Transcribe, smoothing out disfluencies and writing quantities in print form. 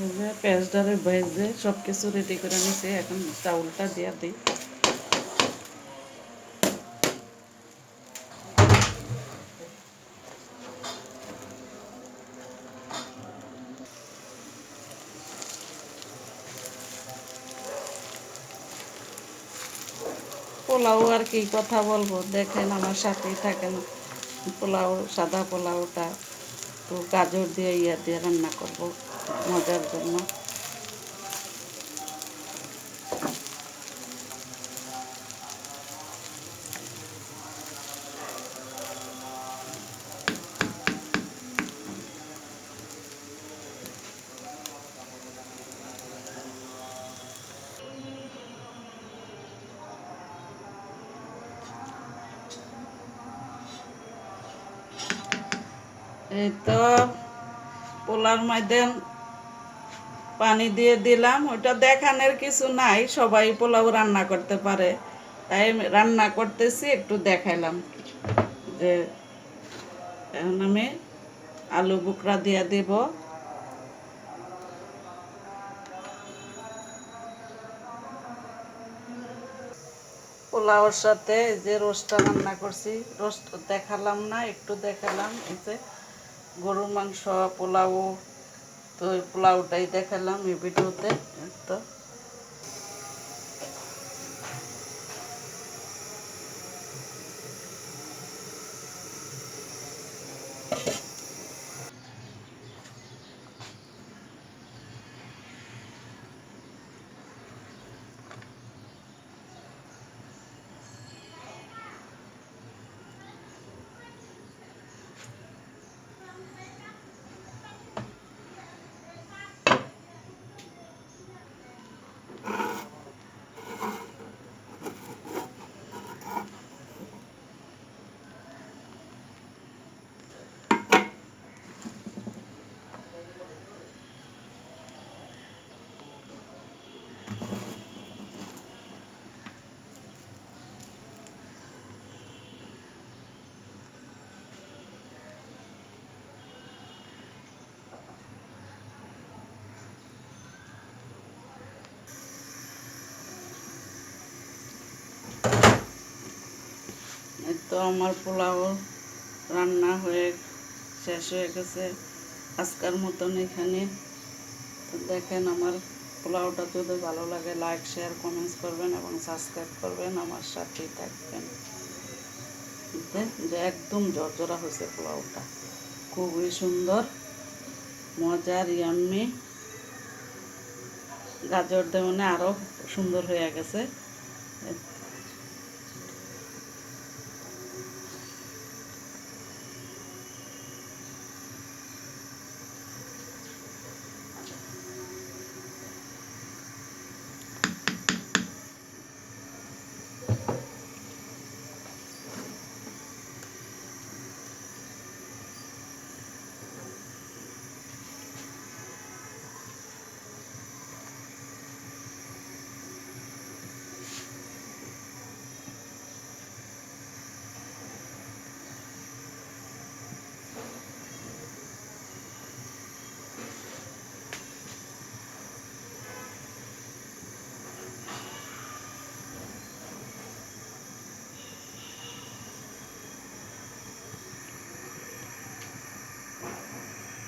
এই যে পেঁয়াজটারে ভেজে সব কিছু রেডি করে নিয়েছি, এখন চাউলটা দিয়ে দিই। পোলাও আর কি কথা বলবো, দেখেন আমার সাথেই থাকেন। পোলাও, সাদা পোলাওটা তো গাজর দিয়ে ইয়া দিয়ে রান্না করব মজার জন্য। এই তো পোলার মধ্যে পানি দিয়ে দিলাম। ওটা দেখানোর কিছু নাই, সবাই পোলাও রান্না করতে পারে, তাই আমি রান্না করতেছি, একটু দেখাইলাম। যে এখন আমি আলু বুকরা দিয়ে দিব। পোলাওর সাথে যে রোস্টটা রান্না করছি, রোস্ট দেখালাম না, একটু দেখালাম। এই যে গরুর মাংস পোলাও, তো ওই পোলাওটাই দেখালাম এই ভিডিওতে। তো এই তো আমার পোলাও রান্না হয়ে শেষ হয়ে গেছে আজকের মতন এখানে। তো দেখেন আমার পোলাওটা যদি ভালো লাগে, লাইক শেয়ার কমেন্টস করবেন এবং সাবস্ক্রাইব করবেন, আমার সাথেই থাকবেন। যে একদম ঝরঝরা হয়েছে পোলাওটা, খুবই সুন্দর, মজার, ইয়াম্মি। গাজর দেওয়ানে আরও সুন্দর হয়ে গেছে।